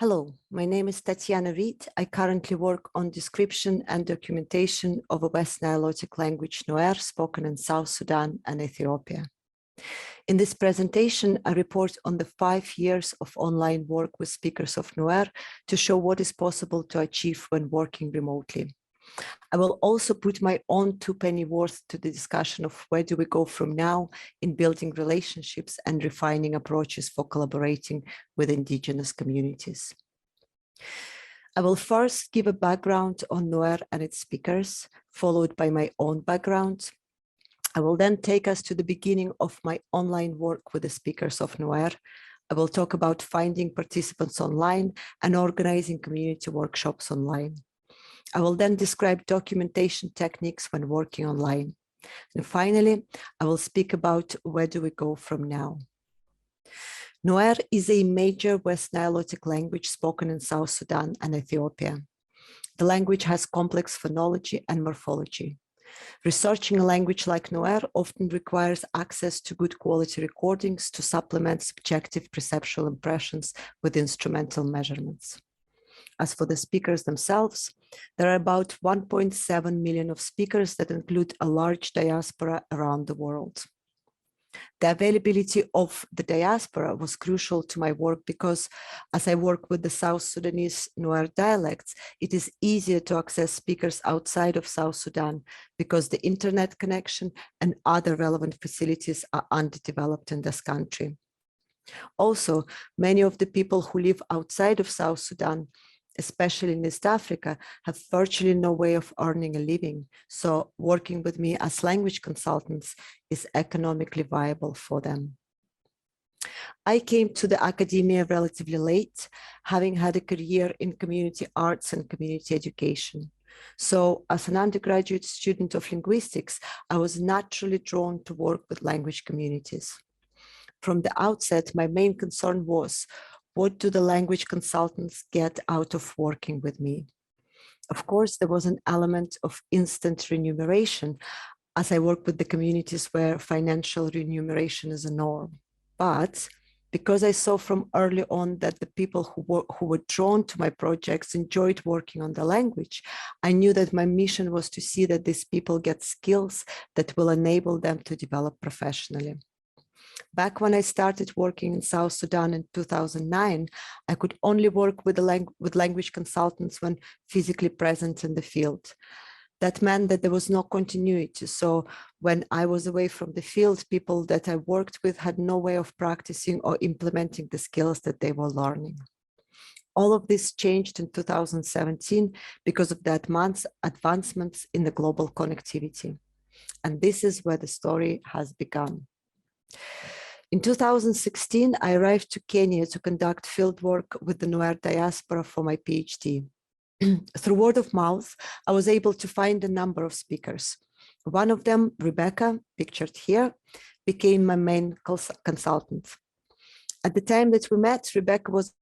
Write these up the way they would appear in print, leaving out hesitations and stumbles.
Hello, my name is Tatiana Reid. I currently work on description and documentation of a West Nilotic language Nuer spoken in South Sudan and Ethiopia. In this presentation, I report on the 5 years of online work with speakers of Nuer to show what is possible to achieve when working remotely. I will also put my own 2-penny worth to the discussion of where do we go from now in building relationships and refining approaches for collaborating with indigenous communities. I will first give a background on Nuer and its speakers, followed by my own background. I will then take us to the beginning of my online work with the speakers of Nuer. I will talk about finding participants online and organizing community workshops online. I will then describe documentation techniques when working online. And finally, I will speak about where do we go from now. Nuer is a major West Nilotic language spoken in South Sudan and Ethiopia. The language has complex phonology and morphology. Researching a language like Nuer often requires access to good quality recordings to supplement subjective perceptual impressions with instrumental measurements. As for the speakers themselves, there are about 1.7 million of speakers that include a large diaspora around the world. The availability of the diaspora was crucial to my work because as I work with the South Sudanese Nuer dialects, it is easier to access speakers outside of South Sudan because the internet connection and other relevant facilities are underdeveloped in this country. Also, many of the people who live outside of South Sudan, especially in East Africa, have virtually no way of earning a living. So working with me as language consultants is economically viable for them. I came to the academia relatively late, having had a career in community arts and community education. So as an undergraduate student of linguistics, I was naturally drawn to work with language communities. From the outset, my main concern was, what do the language consultants get out of working with me? Of course, there was an element of instant remuneration as I work with the communities where financial remuneration is a norm. But because I saw from early on that the people who were drawn to my projects enjoyed working on the language, I knew that my mission was to see that these people get skills that will enable them to develop professionally. Back when I started working in South Sudan in 2009, I could only work with language consultants when physically present in the field. That meant that there was no continuity. So when I was away from the field, people that I worked with had no way of practicing or implementing the skills that they were learning. All of this changed in 2017 because of the advancements in the global connectivity. And this is where the story has begun. In 2016, I arrived to Kenya to conduct fieldwork with the Nuer diaspora for my PhD. Through word of mouth, I was able to find a number of speakers. One of them, Rebecca, pictured here, became my main consultant. At the time that we met, Rebecca was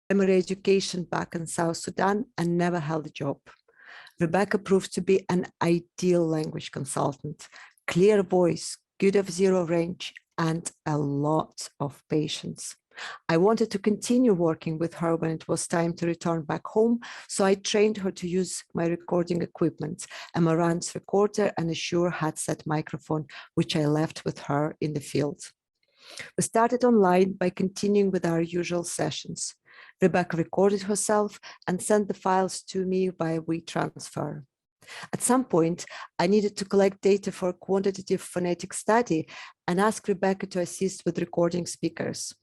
primary education back in South Sudan and never held a job. Rebecca proved to be an ideal language consultant, clear voice, good of zero range, and a lot of patience. I wanted to continue working with her when it was time to return back home, so I trained her to use my recording equipment, a Marantz recorder and a Shure headset microphone, which I left with her in the field. We started online by continuing with our usual sessions. Rebecca recorded herself and sent the files to me via WeTransfer. At some point, I needed to collect data for a quantitative phonetic study and asked Rebecca to assist with recording speakers.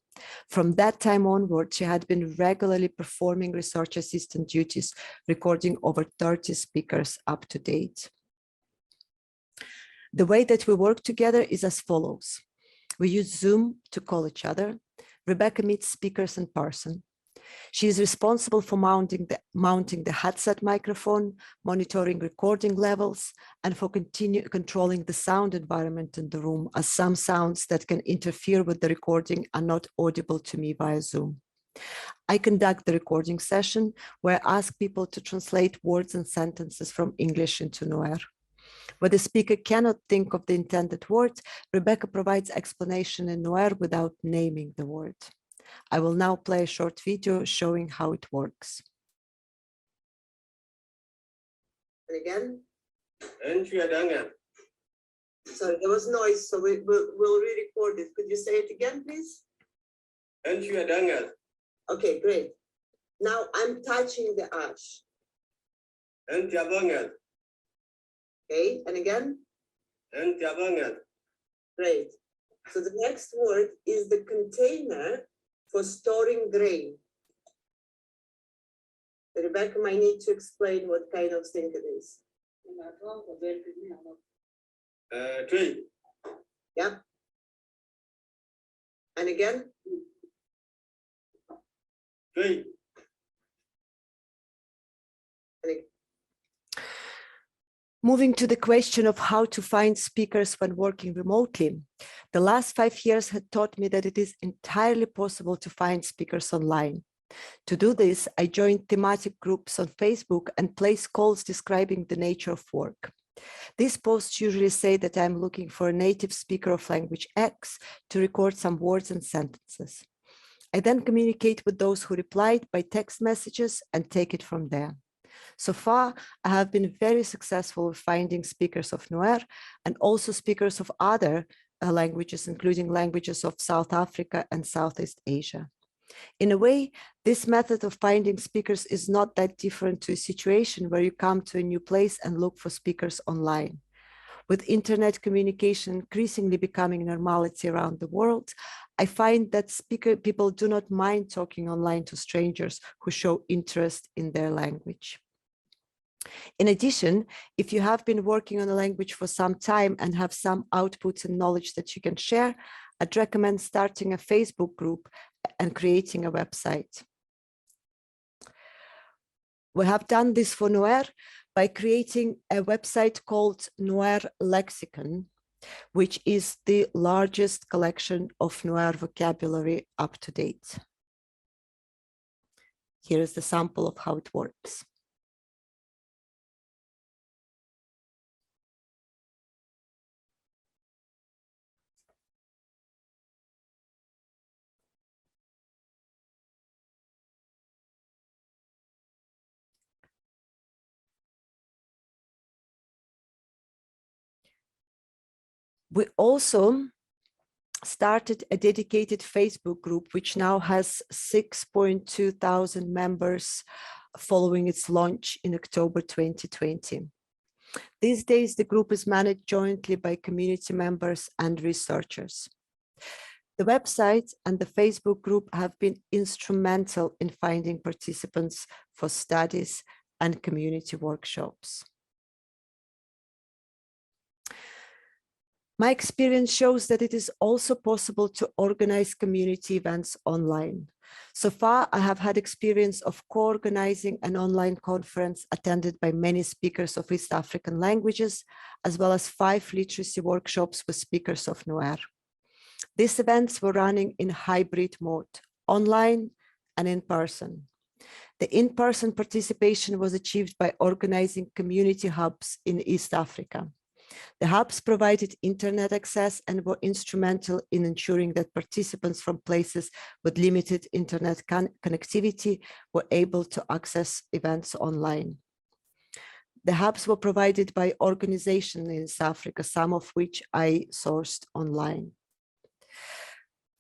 From that time onward, she had been regularly performing research assistant duties, recording over 30 speakers up to date. The way that we work together is as follows. We use Zoom to call each other. Rebecca meets speakers in person. She is responsible for mounting the headset microphone, monitoring recording levels, and for controlling the sound environment in the room, as some sounds that can interfere with the recording are not audible to me via Zoom. I conduct the recording session where I ask people to translate words and sentences from English into Nuer. Where the speaker cannot think of the intended word, Rebecca provides explanation in Nuer without naming the word. I will now play a short video showing how it works. And again. Sorry, there was noise, so we'll re-record it. Could you say it again, please? Okay, great. Now I'm touching the ash. Okay, and again? Great. So the next word is the container for storing grain. Rebecca might need to explain what kind of thing it is. Tree. Yep. And again? Tree. Moving to the question of how to find speakers when working remotely, the last 5 years had taught me that it is entirely possible to find speakers online. To do this, I joined thematic groups on Facebook and place calls describing the nature of work. These posts usually say that I'm looking for a native speaker of language X to record some words and sentences. I then communicate with those who replied by text messages and take it from there. So far, I have been very successful with finding speakers of Nuer and also speakers of other languages, including languages of South Africa and Southeast Asia. In a way, this method of finding speakers is not that different to a situation where you come to a new place and look for speakers online. With internet communication increasingly becoming normality around the world, I find that people do not mind talking online to strangers who show interest in their language. In addition, if you have been working on a language for some time and have some outputs and knowledge that you can share, I'd recommend starting a Facebook group and creating a website. We have done this for Nuer by creating a website called Nuer Lexicon, which is the largest collection of Nuer vocabulary up to date. Here is the sample of how it works. We also started a dedicated Facebook group, which now has 6.2 thousand members following its launch in October 2020. These days, the group is managed jointly by community members and researchers. The website and the Facebook group have been instrumental in finding participants for studies and community workshops. My experience shows that it is also possible to organize community events online. So far, I have had experience of co-organizing an online conference attended by many speakers of East African languages, as well as 5 literacy workshops with speakers of Nuer. These events were running in hybrid mode, online and in person. The in-person participation was achieved by organizing community hubs in East Africa. The hubs provided internet access and were instrumental in ensuring that participants from places with limited internet connectivity were able to access events online. The hubs were provided by organizations in East Africa, some of which I sourced online.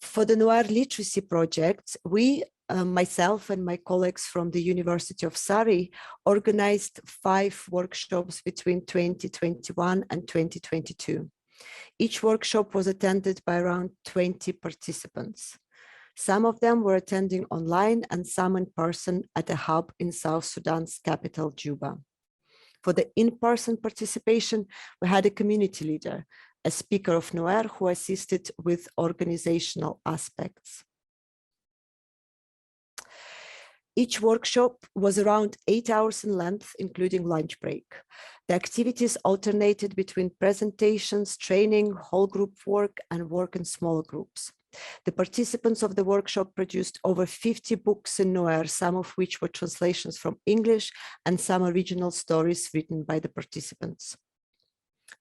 For the Nuer Literacy Project, we, myself and my colleagues from the University of Surrey, organized 5 workshops between 2021 and 2022. Each workshop was attended by around 20 participants. Some of them were attending online and some in person at a hub in South Sudan's capital, Juba. For the in-person participation, we had a community leader, a speaker of Nuer who assisted with organizational aspects. Each workshop was around 8 hours in length, including lunch break. The activities alternated between presentations, training, whole group work, and work in small groups. The participants of the workshop produced over 50 books in Nuer, some of which were translations from English and some original stories written by the participants.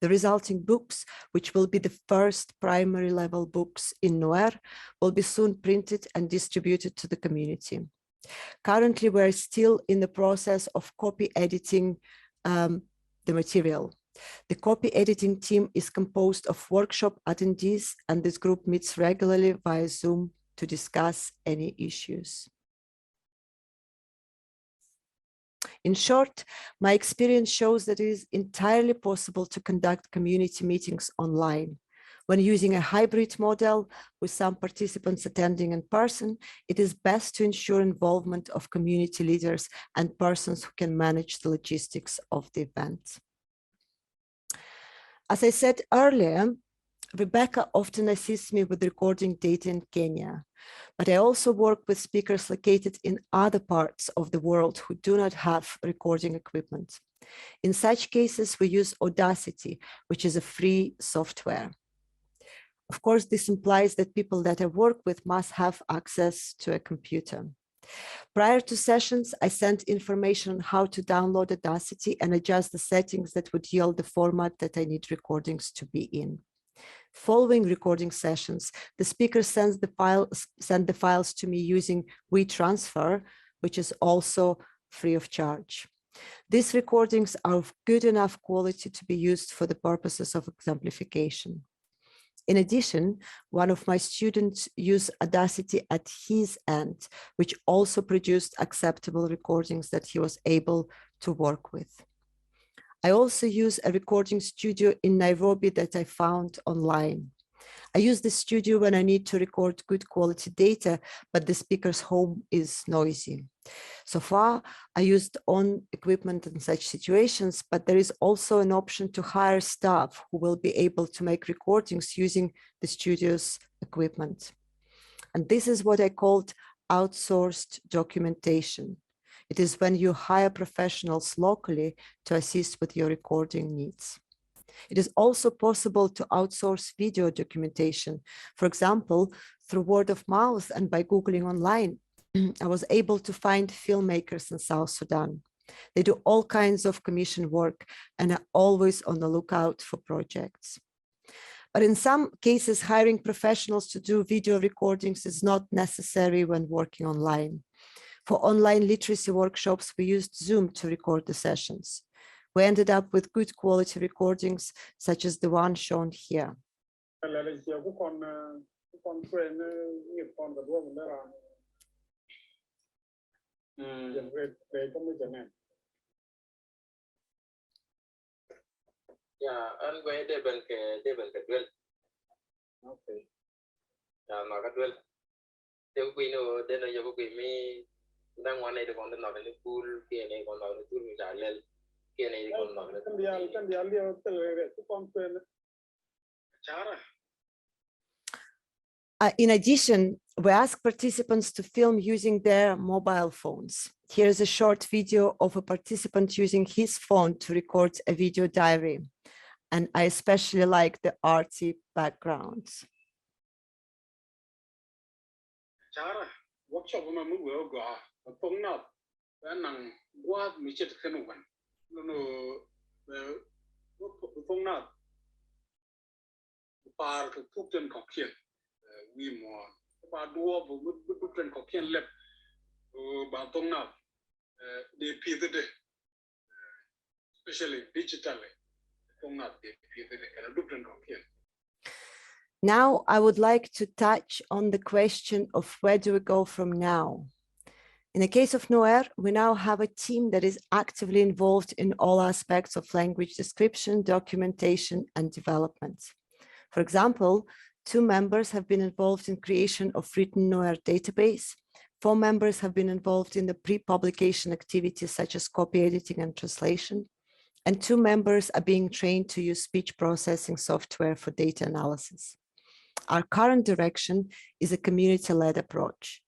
The resulting books, which will be the first primary level books in Nuer, will be soon printed and distributed to the community. Currently, we're still in the process of copy editing the material. The copy editing team is composed of workshop attendees, and this group meets regularly via Zoom to discuss any issues. In short, my experience shows that it is entirely possible to conduct community meetings online. When using a hybrid model with some participants attending in person, it is best to ensure involvement of community leaders and persons who can manage the logistics of the event. As I said earlier, Rebecca often assists me with recording data in Kenya, but I also work with speakers located in other parts of the world who do not have recording equipment. In such cases, we use Audacity, which is a free software. Of course, this implies that people that I work with must have access to a computer. Prior to sessions, I sent information on how to download Audacity and adjust the settings that would yield the format that I need recordings to be in. Following recording sessions, the speaker send the files to me using WeTransfer, which is also free of charge. These recordings are of good enough quality to be used for the purposes of exemplification. In addition, one of my students used Audacity at his end, which also produced acceptable recordings that he was able to work with. I also use a recording studio in Nairobi that I found online. I use the studio when I need to record good quality data, but the speaker's home is noisy. So far, I used own equipment in such situations, but there is also an option to hire staff who will be able to make recordings using the studio's equipment. And this is what I called outsourced documentation. It is when you hire professionals locally to assist with your recording needs. It is also possible to outsource video documentation. For example, through word of mouth and by Googling online, I was able to find filmmakers in South Sudan. They do all kinds of commission work and are always on the lookout for projects. But in some cases, hiring professionals to do video recordings is not necessary when working online. For online literacy workshops, we used Zoom to record the sessions. We ended up with good quality recordings, such as the one shown here. In addition, we ask participants to film using their mobile phones. Here is a short video of a participant using his phone to record a video diary. And I especially like the arty backgrounds. Especially digitally. Now, I would like to touch on the question of where do we go from now? In the case of Nuer, we now have a team that is actively involved in all aspects of language description, documentation, and development. For example, 2 members have been involved in creation of written Nuer database. 4 members have been involved in the pre-publication activities such as copy editing and translation. And 2 members are being trained to use speech processing software for data analysis. Our current direction is a community-led approach.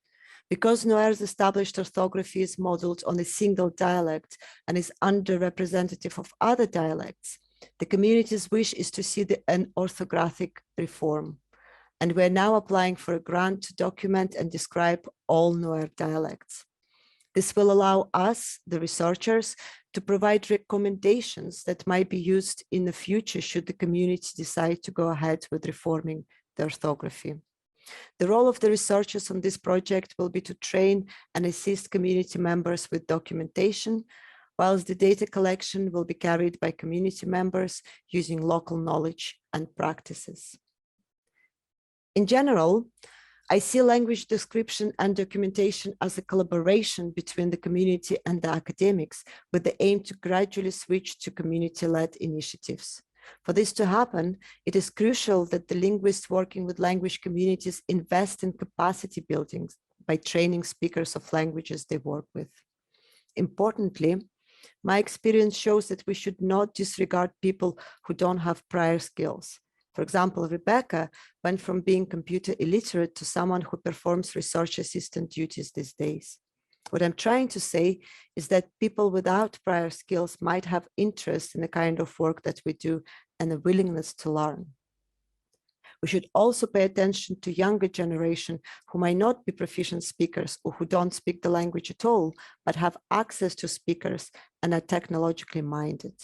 Because Nuer's established orthography is modeled on a single dialect and is underrepresentative of other dialects, the community's wish is to see an orthographic reform. And we're now applying for a grant to document and describe all Nuer dialects. This will allow us, the researchers, to provide recommendations that might be used in the future should the community decide to go ahead with reforming the orthography. The role of the researchers on this project will be to train and assist community members with documentation, whilst the data collection will be carried by community members using local knowledge and practices. In general, I see language description and documentation as a collaboration between the community and the academics, with the aim to gradually switch to community-led initiatives. For this to happen, it is crucial that the linguists working with language communities invest in capacity building by training speakers of languages they work with. Importantly, my experience shows that we should not disregard people who don't have prior skills. For example, Rebecca went from being computer illiterate to someone who performs research assistant duties these days. What I'm trying to say is that people without prior skills might have interest in the kind of work that we do and a willingness to learn. We should also pay attention to younger generation who might not be proficient speakers or who don't speak the language at all, but have access to speakers and are technologically minded.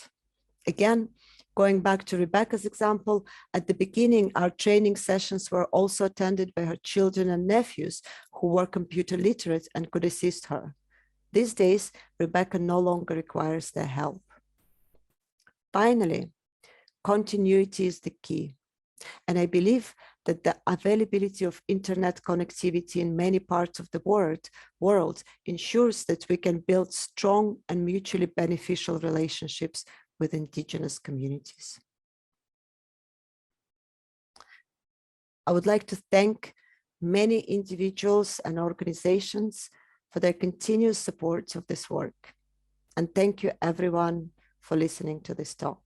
Again, going back to Rebecca's example, at the beginning, our training sessions were also attended by her children and nephews who were computer literate and could assist her. These days, Rebecca no longer requires their help. Finally, continuity is the key. And I believe that the availability of internet connectivity in many parts of the world ensures that we can build strong and mutually beneficial relationships with indigenous communities. I would like to thank many individuals and organizations for their continuous support of this work. And thank you everyone for listening to this talk.